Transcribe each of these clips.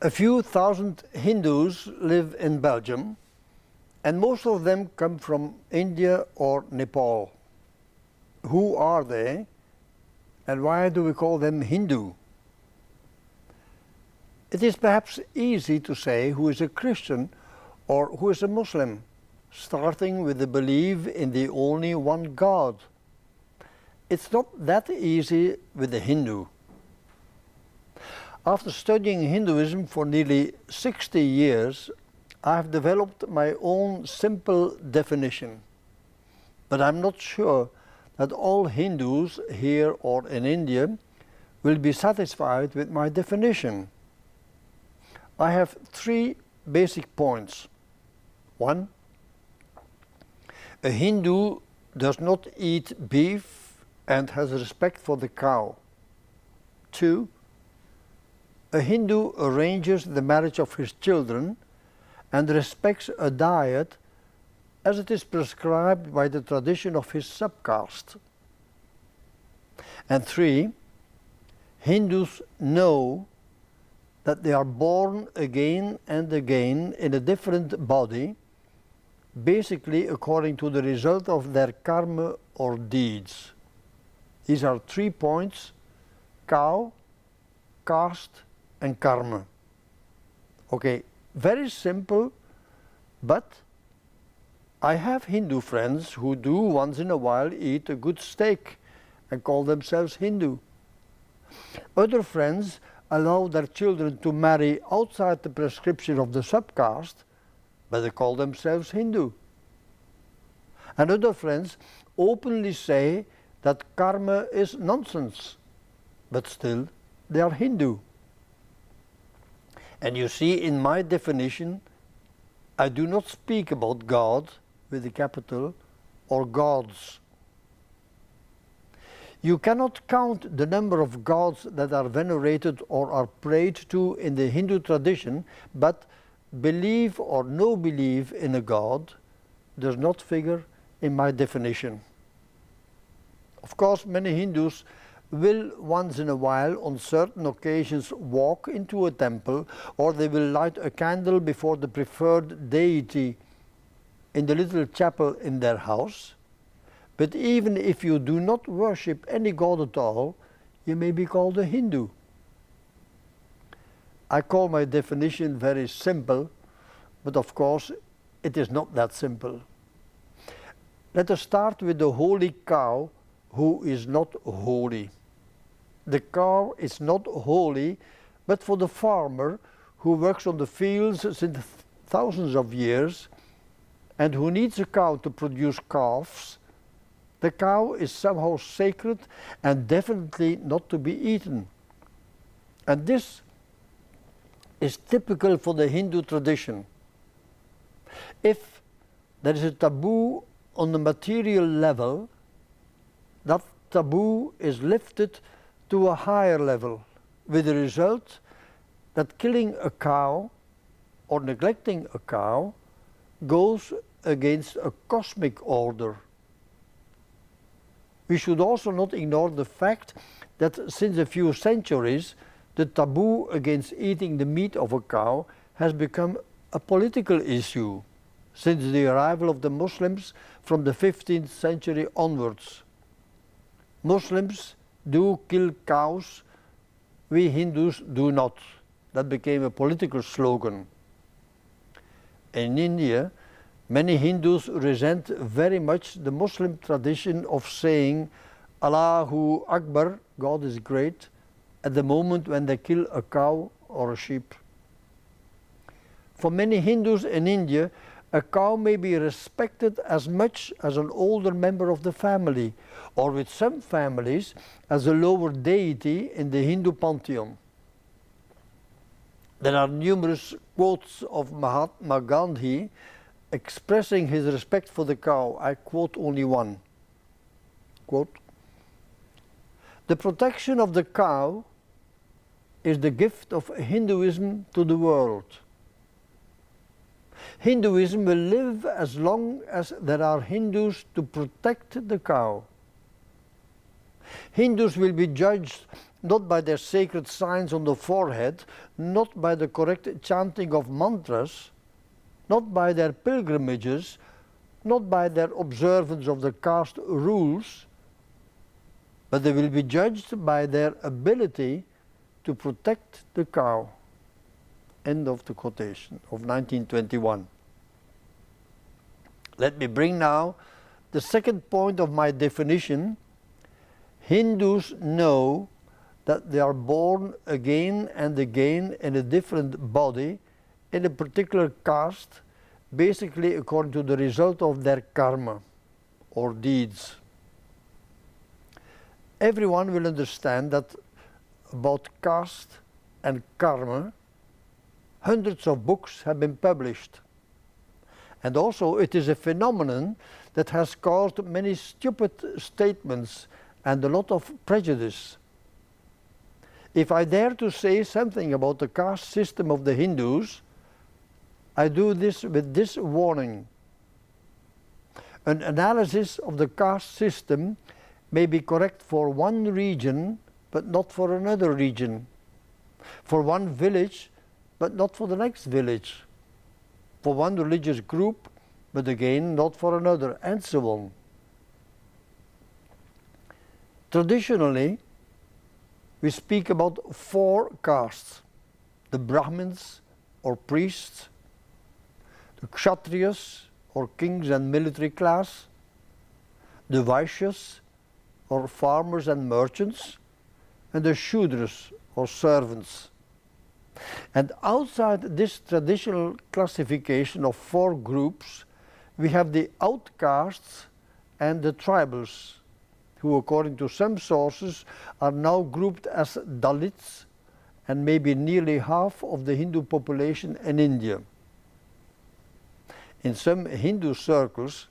A few thousand Hindus live in Belgium, and most of them come from India or Nepal. Who are they, and why do we call them Hindu? It is perhaps easy to say who is a Christian or who is a Muslim, starting with the belief in the only one God. It's not that easy with the Hindu. After studying Hinduism for nearly 60 years, I have developed my own simple definition. But I'm not sure that all Hindus here or in India will be satisfied with my definition. I have three basic points. 1. A Hindu does not eat beef and has respect for the cow. 2. A Hindu arranges the marriage of his children and respects a diet as it is prescribed by the tradition of his subcaste. And 3. Hindus know that they are born again and again in a different body, basically according to the result of their karma or deeds. These are 3 points: cow, caste, and karma. Okay, very simple, but I have Hindu friends who do once in a while eat a good steak and call themselves Hindu. Other friends allow their children to marry outside the prescription of the subcaste, but they call themselves Hindu. And other friends openly say that karma is nonsense, but still they are Hindu. And you see, in my definition, I do not speak about God with a capital or gods. You cannot count the number of gods that are venerated or are prayed to in the Hindu tradition, but belief or no belief in a god does not figure in my definition. Of course, many Hindus will once in a while on certain occasions walk into a temple, or they will light a candle before the preferred deity in the little chapel in their house. But even if you do not worship any god at all, you may be called a Hindu. I call my definition very simple, but of course it is not that simple. Let us start with the holy cow, who is not holy. The cow is not holy, but for the farmer who works on the fields since thousands of years and who needs a cow to produce calves, the cow is somehow sacred and definitely not to be eaten. And this is typical for the Hindu tradition. If there is a taboo on the material level, that taboo is lifted to a higher level, with the result that killing a cow or neglecting a cow goes against a cosmic order. We should also not ignore the fact that since a few centuries, the taboo against eating the meat of a cow has become a political issue since the arrival of the Muslims from the 15th century onwards. Muslims do kill cows, we Hindus do not. That became a political slogan. In India, many Hindus resent very much the Muslim tradition of saying Allahu Akbar, God is great, at the moment when they kill a cow or a sheep. For many Hindus in India, a cow may be respected as much as an older member of the family, or with some families as a lower deity in the Hindu pantheon. There are numerous quotes of Mahatma Gandhi expressing his respect for the cow. I quote only one. Quote, "The protection of the cow is the gift of Hinduism to the world. Hinduism will live as long as there are Hindus to protect the cow. Hindus will be judged not by their sacred signs on the forehead, not by the correct chanting of mantras, not by their pilgrimages, not by their observance of the caste rules, but they will be judged by their ability to protect the cow. End of the quotation of 1921. Let me bring now the second point of my definition. Hindus know that they are born again and again in a different body, in a particular caste, basically according to the result of their karma or deeds. Everyone will understand that about caste and karma, hundreds of books have been published. And also it is a phenomenon that has caused many stupid statements and a lot of prejudice. If I dare to say something about the caste system of the Hindus, I do this with this warning. An analysis of the caste system may be correct for one region, but not for another region. For one village, but not for the next village. For one religious group, but again not for another, and so on. Traditionally, we speak about 4 castes: the Brahmins or priests, the Kshatriyas or kings and military class, the Vaishyas or farmers and merchants, and the Shudras or servants. And outside this traditional classification of 4 groups, we have the outcasts and the tribals, who according to some sources are now grouped as Dalits and maybe nearly half of the Hindu population in India. In some Hindu circles,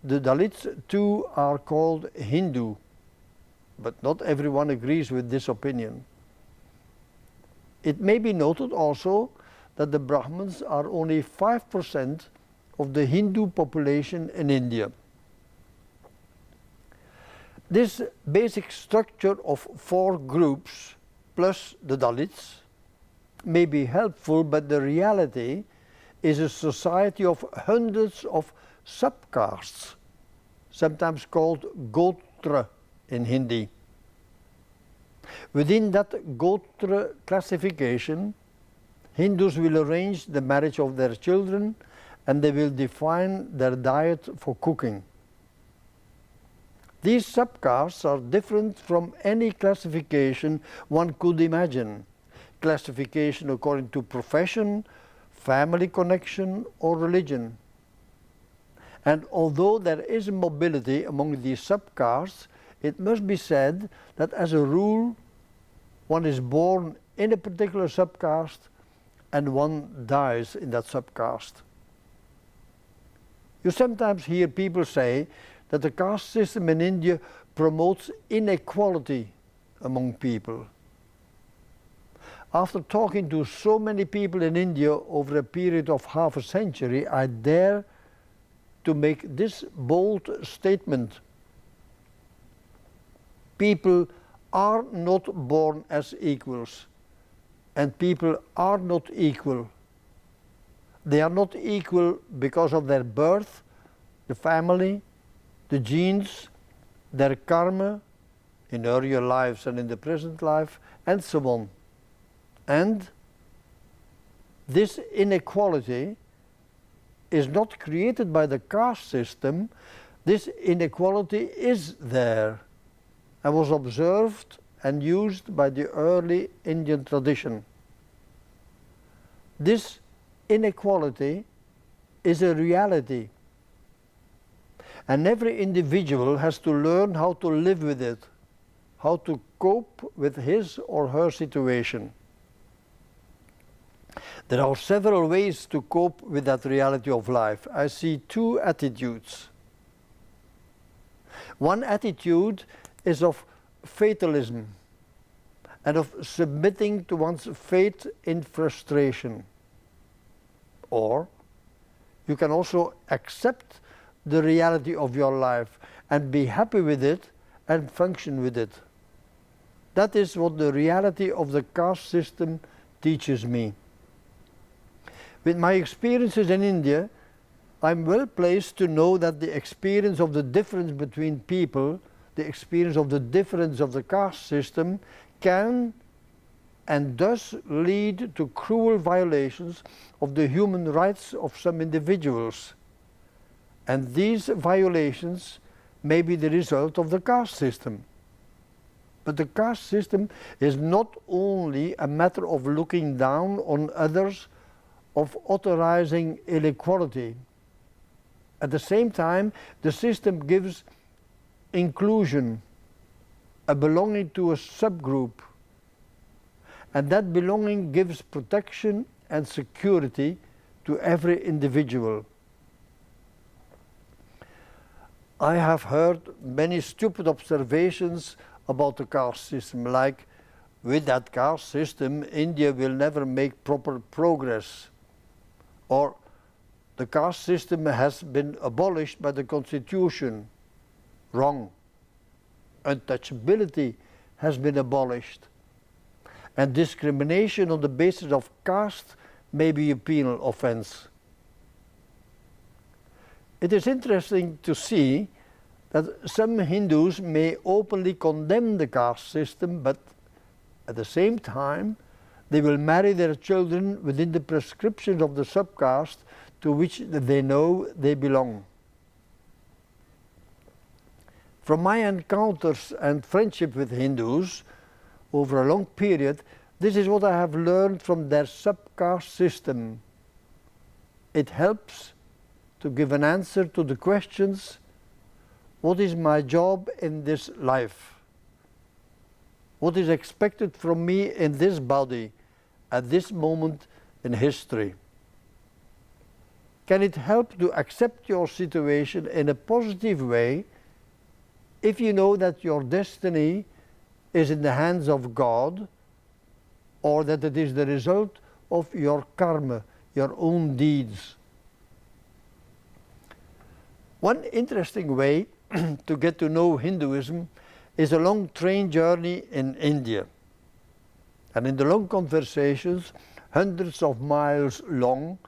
the Dalits too are called Hindu, but not everyone agrees with this opinion. It may be noted also that the Brahmins are only 5% of the Hindu population in India. This basic structure of 4 groups plus the Dalits may be helpful, but the reality is a society of hundreds of subcastes, sometimes called Gotra in Hindi. Within that Gotra classification, Hindus will arrange the marriage of their children and they will define their diet for cooking. These subcastes are different from any classification one could imagine. Classification according to profession, family connection or religion. And although there is mobility among these subcastes, it must be said that as a rule, one is born in a particular subcaste and one dies in that subcaste. You sometimes hear people say that the caste system in India promotes inequality among people. After talking to so many people in India over a period of half a century, I dare to make this bold statement. People are not born as equals, and people are not equal. They are not equal because of their birth, the family, the genes, their karma, in earlier lives and in the present life, and so on. And this inequality is not created by the caste system. This inequality is there and was observed and used by the early Indian tradition. This inequality is a reality, and every individual has to learn how to live with it, how to cope with his or her situation. There are several ways to cope with that reality of life. I see 2 attitudes. One attitude is of fatalism and of submitting to one's fate in frustration. Or you can also accept the reality of your life and be happy with it and function with it. That is what the reality of the caste system teaches me. With my experiences in India, I'm well placed to know that the experience of the difference between people, the experience of the difference of the caste system, can and does lead to cruel violations of the human rights of some individuals. And these violations may be the result of the caste system. But the caste system is not only a matter of looking down on others, of authorizing inequality. At the same time, the system gives inclusion, a belonging to a subgroup, and that belonging gives protection and security to every individual. I have heard many stupid observations about the caste system, like, with that caste system, India will never make proper progress. Or, the caste system has been abolished by the constitution. Wrong. Untouchability has been abolished. And discrimination on the basis of caste may be a penal offense. It is interesting to see that some Hindus may openly condemn the caste system, but at the same time, they will marry their children within the prescriptions of the subcaste to which they know they belong. From my encounters and friendship with Hindus over a long period, this is what I have learned from their subcaste system. It helps to give an answer to the questions, what is my job in this life? What is expected from me in this body at this moment in history? Can it help to accept your situation in a positive way if you know that your destiny is in the hands of God, or that it is the result of your karma, your own deeds? One interesting way to get to know Hinduism is a long train journey in India. And in the long conversations, hundreds of miles long,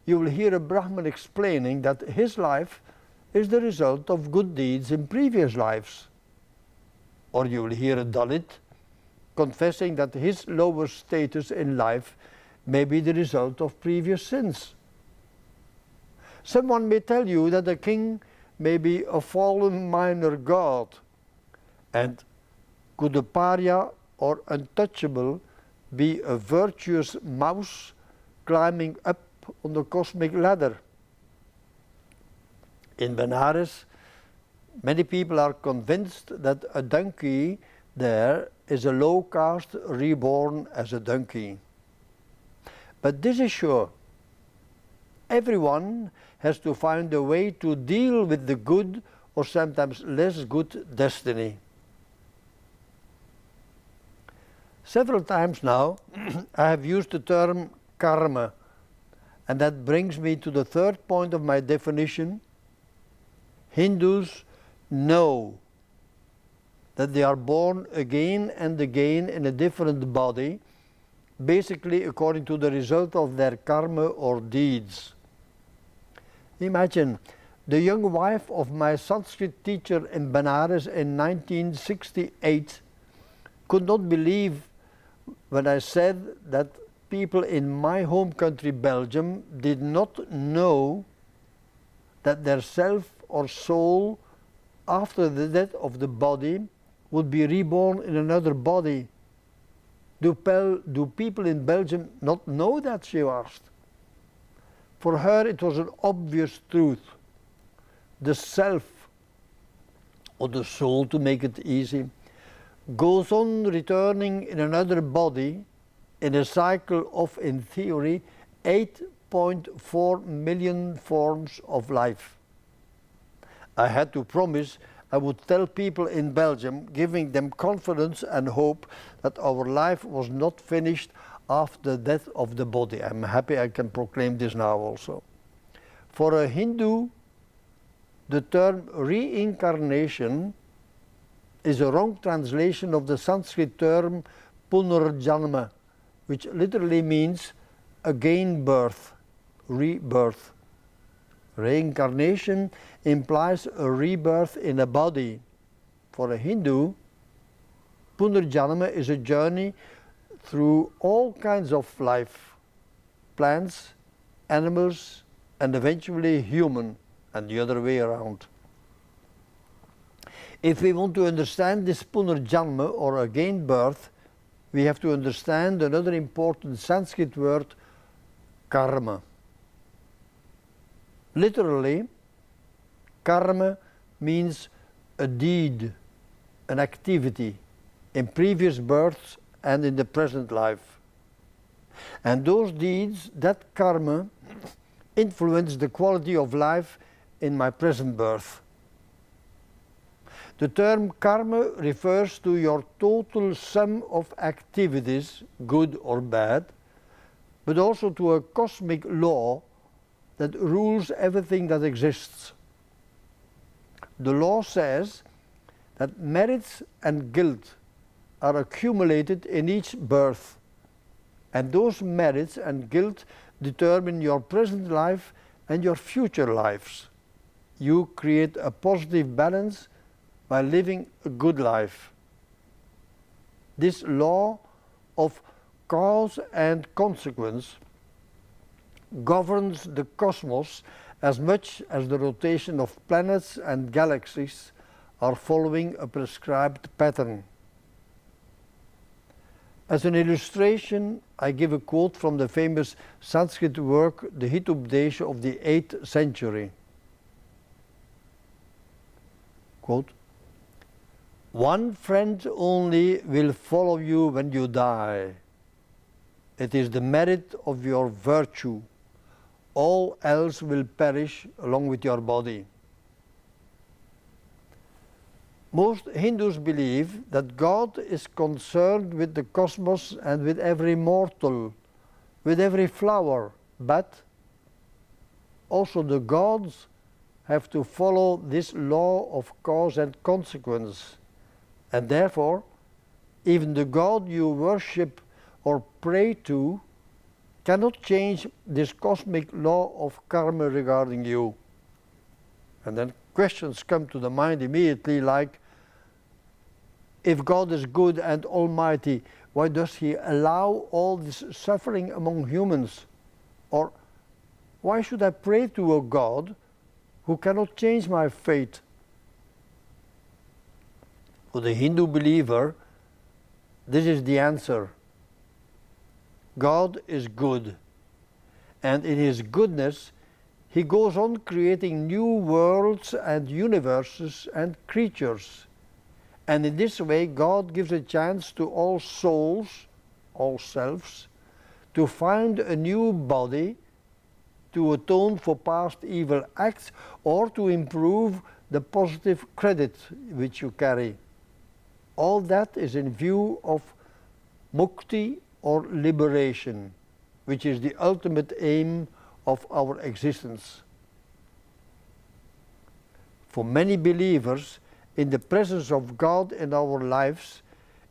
you will hear a Brahmin explaining that his life is the result of good deeds in previous lives. Or you will hear a Dalit confessing that his lower status in life may be the result of previous sins. Someone may tell you that a king may be a fallen minor god, and could a pariah or untouchable be a virtuous mouse climbing up on the cosmic ladder? In Benares, many people are convinced that a donkey there is a low caste reborn as a donkey. But this is sure. Everyone has to find a way to deal with the good or sometimes less good destiny. Several times now I have used the term karma, and that brings me to the third point of my definition. Hindus know that they are born again and again in a different body, basically according to the result of their karma or deeds. Imagine, the young wife of my Sanskrit teacher in Benares in 1968 could not believe when I said that people in my home country Belgium did not know that their self or soul after the death of the body would be reborn in another body. Do people in Belgium not know that, she asked. For her it was an obvious truth. The self, or the soul to make it easy, goes on returning in another body in a cycle of, in theory, 8.4 million forms of life. I had to promise I would tell people in Belgium, giving them confidence and hope that our life was not finished after the death of the body. I'm happy I can proclaim this now also. For a Hindu, the term reincarnation is a wrong translation of the Sanskrit term punarjanma, which literally means again birth, rebirth. Reincarnation implies a rebirth in a body. For a Hindu, punarjanma is a journey through all kinds of life, plants, animals, and eventually human, and the other way around. If we want to understand this punarjanma, or again birth, we have to understand another important Sanskrit word, karma. Literally, karma means a deed, an activity in previous births and in the present life. And those deeds, that karma, influence the quality of life in my present birth. The term karma refers to your total sum of activities, good or bad, but also to a cosmic law that rules everything that exists. The law says that merits and guilt are accumulated in each birth, and those merits and guilt determine your present life and your future lives. You create a positive balance by living a good life. This law of cause and consequence governs the cosmos as much as the rotation of planets and galaxies are following a prescribed pattern. As an illustration, I give a quote from the famous Sanskrit work, the Hitupdesha of the 8th century. Quote, "One friend only will follow you when you die. It is the merit of your virtue. All else will perish along with your body." Most Hindus believe that God is concerned with the cosmos and with every mortal, with every flower, but also the gods have to follow this law of cause and consequence, and therefore even the God you worship or pray to cannot change this cosmic law of karma regarding you. And then questions come to the mind immediately, like, if God is good and almighty, why does he allow all this suffering among humans? Or why should I pray to a God who cannot change my fate? For the Hindu believer, this is the answer. God is good, and in his goodness he goes on creating new worlds and universes and creatures. And in this way God gives a chance to all souls, all selves, to find a new body, to atone for past evil acts, or to improve the positive credit which you carry. All that is in view of mukti, or liberation, which is the ultimate aim of our existence. For many believers, in the presence of God in our lives,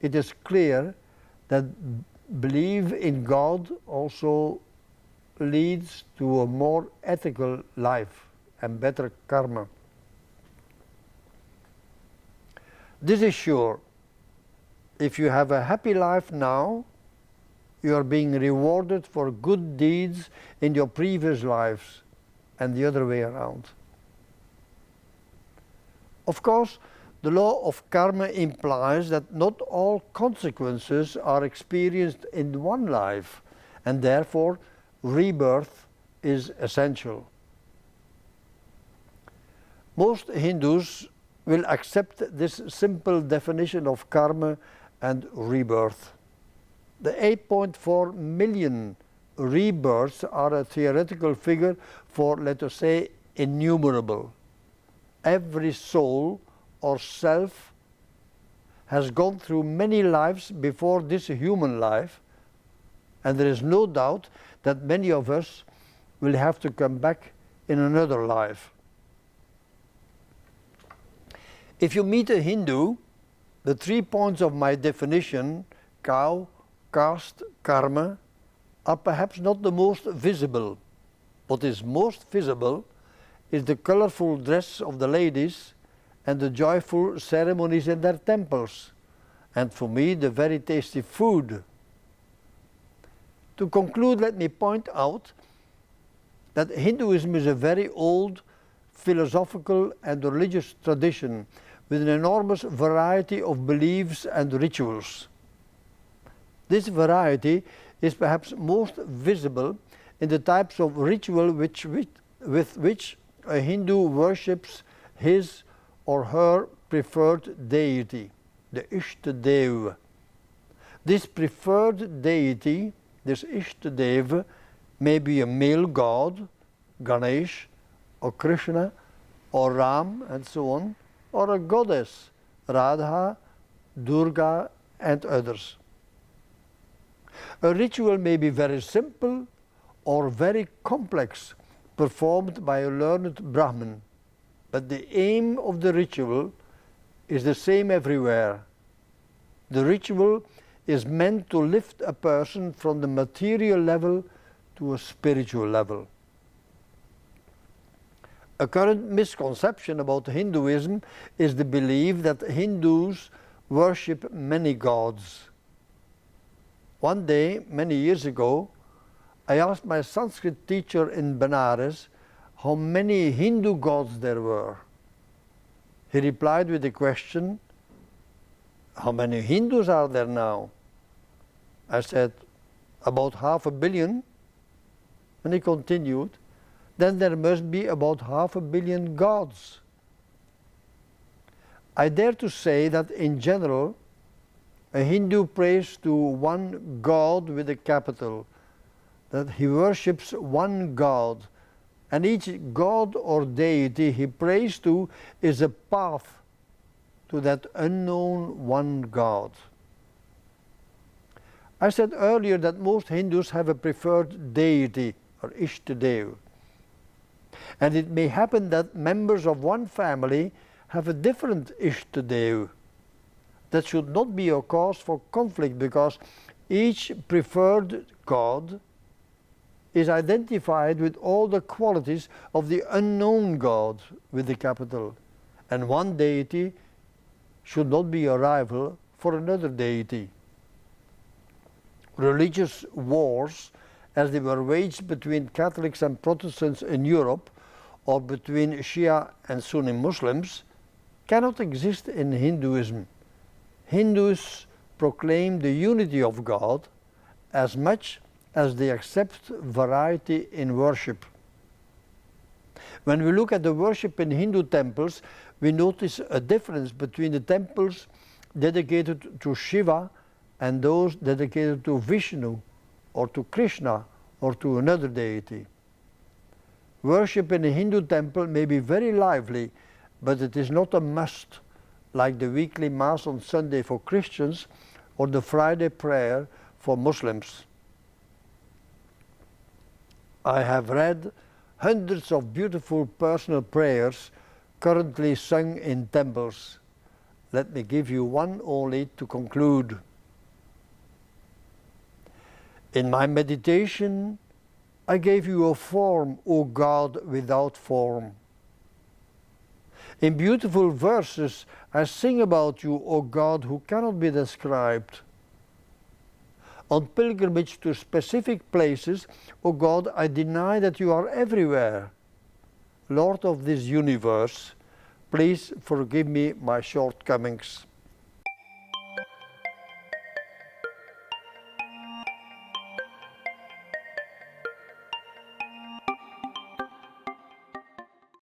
it is clear that belief in God also leads to a more ethical life and better karma. This is sure. If you have a happy life now, you are being rewarded for good deeds in your previous lives, and the other way around. Of course, the law of karma implies that not all consequences are experienced in one life, and therefore rebirth is essential. Most Hindus will accept this simple definition of karma and rebirth. The 8.4 million rebirths are a theoretical figure for, let us say, innumerable. Every soul or self has gone through many lives before this human life, and there is no doubt that many of us will have to come back in another life. If you meet a Hindu, The 3 points of my definition, cow, caste, karma, are perhaps not the most visible. What is most visible is the colorful dress of the ladies and the joyful ceremonies in their temples, and for me the very tasty food. To conclude, let me point out that Hinduism is a very old philosophical and religious tradition with an enormous variety of beliefs and rituals. This variety is perhaps most visible in the types of ritual with which a Hindu worships his or her preferred deity, the Ishtadev. This preferred deity, this Ishtadev, may be a male god, Ganesh, or Krishna, or Ram, and so on, or a goddess, Radha, Durga, and others. A ritual may be very simple or very complex, performed by a learned Brahmin, but the aim of the ritual is the same everywhere. The ritual is meant to lift a person from the material level to a spiritual level. A current misconception about Hinduism is the belief that Hindus worship many gods. One day, many years ago, I asked my Sanskrit teacher in Benares how many Hindu gods there were. He replied with the question, "How many Hindus are there now?" I said, "About 500 million. And he continued, "Then there must be about 500 million gods." I dare to say that in general, a Hindu prays to one God with a capital, that he worships one God, and each god or deity he prays to is a path to that unknown one God. I said earlier that most Hindus have a preferred deity, or Ishtadev. And it may happen that members of one family have a different Ishtadev. That should not be a cause for conflict, because each preferred God is identified with all the qualities of the unknown God with the capital, and one deity should not be a rival for another deity. Religious wars, as they were waged between Catholics and Protestants in Europe, or between Shia and Sunni Muslims, cannot exist in Hinduism. Hindus proclaim the unity of God as much as they accept variety in worship. When we look at the worship in Hindu temples, we notice a difference between the temples dedicated to Shiva and those dedicated to Vishnu or to Krishna or to another deity. Worship in a Hindu temple may be very lively, but it is not a must, like the weekly Mass on Sunday for Christians or the Friday prayer for Muslims. I have read hundreds of beautiful personal prayers currently sung in temples. Let me give you one only to conclude. In my meditation, I gave you a form, O God without form. In beautiful verses, I sing about you, O God, who cannot be described. On pilgrimage to specific places, O God, I deny that you are everywhere. Lord of this universe, please forgive me my shortcomings.